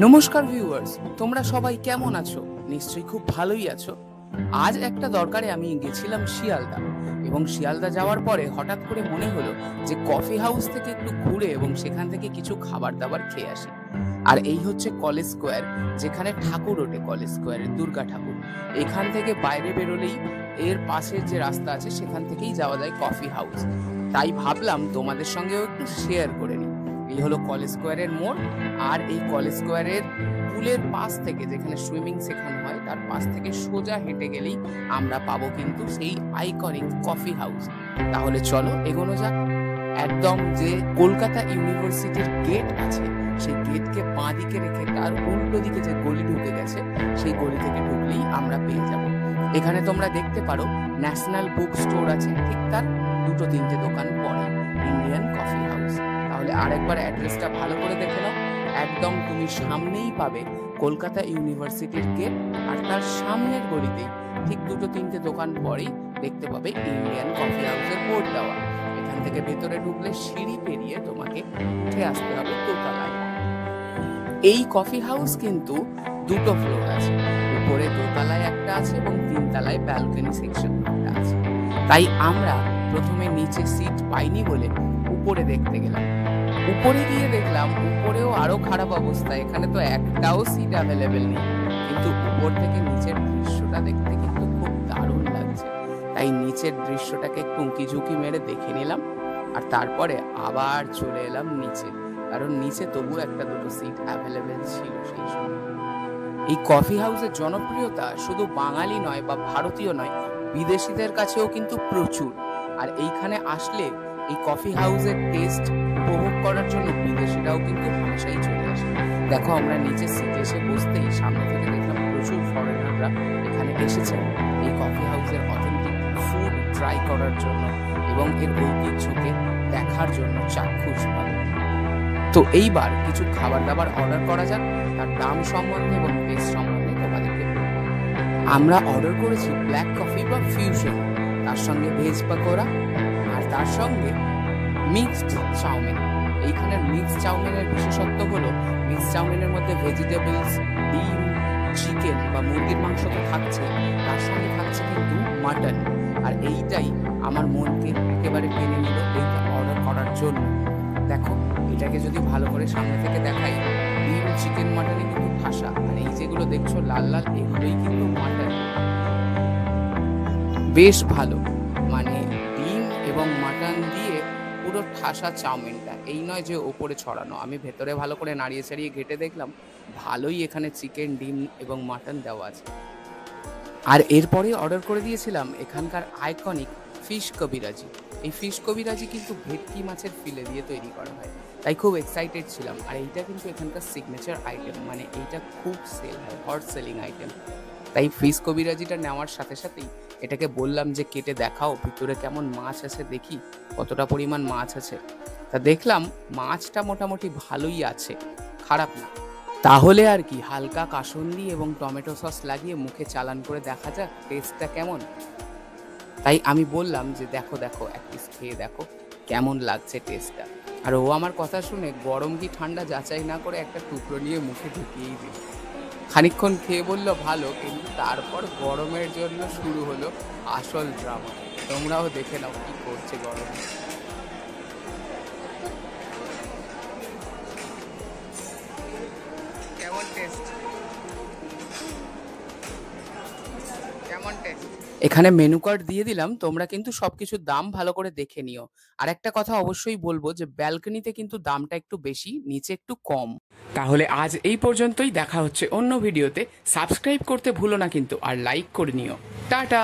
নমস্কার ভিউয়ার্স, তোমরা সবাই কেমন আছো? নিশ্চয়ই খুব ভালোই আছো। আজ একটা দরকারে আমি গেছিলাম শিয়ালদা, এবং শিয়ালদা যাওয়ার পরে হঠাৎ করে মনে হলো যে কফি হাউস থেকে একটু ঘুরে এবং সেখান থেকে কিছু খাবার দাবার খেয়ে আসি। আর এই হচ্ছে কলেজ স্কোয়ার, যেখানে ঠাকুর ওঠে কলেজ স্কোয়ারের, দুর্গা ঠাকুর। এখান থেকে বাইরে বেরোলেই এর পাশের যে রাস্তা আছে সেখান থেকেই যাওয়া যায় কফি হাউস। তাই ভাবলাম তোমাদের সঙ্গেও একটু শেয়ার করে নিই। এই হলো কলেজ স্কোয়ারের মোড়, আর এই কলেজ স্কোয়ারের পুলের পাশ থেকে, যেখানে সুইমিং শেখানো হয়, তার পাশ থেকে সোজা হেঁটে গেলেই আমরা পাবো কিন্তু সেই আইকনিক কফি হাউস। তাহলে চলো এগোনো যাক। একদম যে কলকাতা ইউনিভার্সিটির গেট আছে, সেই গেটকে বাঁ দিকে রেখে তার উল্টো দিকে যে গলি ঢুকে গেছে, সেই গলি থেকে ঢুকলেই আমরা পেয়ে যাব। এখানে তোমরা দেখতে পারো ন্যাশনাল বুক স্টোর আছে, ঠিক তার দুটো তিনটে দোকান পরে ইন্ডিয়ান কফি হাউস। তাহলে আরেকবার অ্যাড্রেসটা ভালো করে দেখে নাও। একদম তুমি সামনেই পাবে কলকাতা ইউনিভার্সিটির গেট, আর তার সামনের গলিতেই ঠিক দুটো তিনটে দোকান পরেই দেখতে পাবে ইন্ডিয়ান কফি হাউসের বোর্ড দেওয়া। এখান থেকে ভেতরে ঢুকলে সিঁড়ি পেরিয়ে তোমাকে উঠে আসতে হবে দোতলায়। এই কফি হাউস কিন্তু দুটো ফ্লোর আছে, উপরে দোতলায় একটা আছে এবং তিনতলায় ব্যালকনি সেকশন একটা আছে। তাই আমরা প্রথমে নিচে সিট পাইনি বলে উপরে দেখতে গেলাম। উপরে গিয়ে দেখলাম উপরেও আরো খারাপ অবস্থা, এখানে তো একটাও সিট অ্যাভেলেবেল নেই। কিন্তু উপর থেকে নিচের দৃশ্যটা দেখতে কিন্তু খুব দারুণ লাগছে, তাই নিচের দৃশ্যটাকে একটু উঁকি ঝুঁকি মেরে দেখে নিলাম, আর তারপরে আবার চলে এলাম নিচে, কারণ নিচে তবু একটা দুটো সিট অ্যাভেলেবেল ছিল সেই সময়। এই কফি হাউসের জনপ্রিয়তা শুধু বাঙালি নয় বা ভারতীয় নয়, বিদেশিদের কাছেও কিন্তু প্রচুর। আর এইখানে আসলে এই কফি হাউসের টেস্ট উপভোগ করার জন্য বিদেশিরাও কিন্তু হামেশাই চলে আসে। দেখো, আমরা নিচে সিটে এসে বসতেই সামনে থেকে দেখলাম প্রচুর ফরেনাররা এখানে এসেছেন এই কফি হাউসের অথেন্টিক ফুড ট্রাই করার জন্য এবং এর ঐতিহ্যকে দেখার জন্য চাক্ষুষভাবে। তো এইবার কিছু খাবার দাবার অর্ডার করা যাক, তার দাম সম্বন্ধে এবং টেস্ট সম্বন্ধে তোমাদেরকে বলবো। আমরা অর্ডার করেছি ব্ল্যাক কফি বা ফিউশন, তার সঙ্গে ভেজ পাকোড়া, আর তার সঙ্গে মিক্সড চাউমিন। এইখানের মিক্সড চাউমিনের বিশেষত্ব হলো মিক্সড চাউমিনের মধ্যে ভেজিটেবলস, ডিম, চিকেন বা মুরগির মাংস তো থাকছে, তার সঙ্গে থাকছে কিন্তু মাটন। আর এইটাই আমার মনকে একেবারে টেনে নিল এইটা অর্ডার করার জন্য। দেখো, এটাকে যদি ভালো করে সামনে থেকে দেখাই, ডিম, চিকেন, মাটনে কিন্তু ঠাসা। আর এই যেগুলো দেখছো লাল লাল, এগুলোই কিন্তু মাটন। বেশ ভালো, মানে ডিম এবং মাটন দিয়ে পুরো ঠাসা চাউমিনটা, এই নয় যে ওপরে ছড়ানো। আমি ভেতরে ভালো করে নাড়িয়ে চাড়িয়ে ঘেটে দেখলাম, ভালোই এখানে চিকেন, ডিম এবং মাটন দেওয়া আছে। আর এরপরে অর্ডার করে দিয়েছিলাম এখানকার আইকনিক ফিশ কবিরাজি। এই ফিশ কবিরাজি কিন্তু ভেটকি মাছের ফিলে দিয়ে তৈরি করা হয়, তাই খুব এক্সাইটেড ছিলাম। আর এইটা কিন্তু এখানকার সিগনেচার আইটেম, মানে এইটা খুব সেল হয়, হট সেলিং আইটেম। তাই ফিশ কবিরাজিটা নেওয়ার সাথে সাথেই এটাকে বললাম যে কেটে দেখাও ভিতরে কেমন মাছ আছে, দেখি কতটা পরিমাণ মাছ আছে। তা দেখলাম মাছটা মোটামুটি ভালোই আছে, খারাপ না। তাহলে আর কি, হালকা কাসুন্দি এবং টমেটো সস লাগিয়ে মুখে চালান করে দেখা যাক টেস্টটা কেমন। তাই আমি বললাম যে দেখো দেখো, এক পিস খেয়ে দেখো কেমন লাগছে টেস্টটা। আর ও আমার কথা শুনে গরম কি ঠান্ডা যাচাই না করে একটা টুকরো নিয়ে মুখে ঢুকিয়েই দিল। খানিকক্ষণ খেয়ে বললো ভালো, কিন্তু তারপর গরমের জন্য শুরু হলো আসল ড্রামা। তোমরাও দেখে নাও কি করছে গরমে। কেমন টেস্ট, কেমন টেস্ট? এখানে মেনু কার্ড দিয়ে দিলাম, তোমরা কিন্তু সবকিছুর দাম ভালো করে দেখে নিও। আর একটা কথা অবশ্যই বলবো যে ব্যালকনিতে কিন্তু দামটা একটু বেশি, নিচে একটু কম। তাহলে আজ এই পর্যন্তই, দেখা হচ্ছে অন্য ভিডিওতে। সাবস্ক্রাইব করতে ভুলো না কিন্তু, আর লাইক করে নিও। টাটা।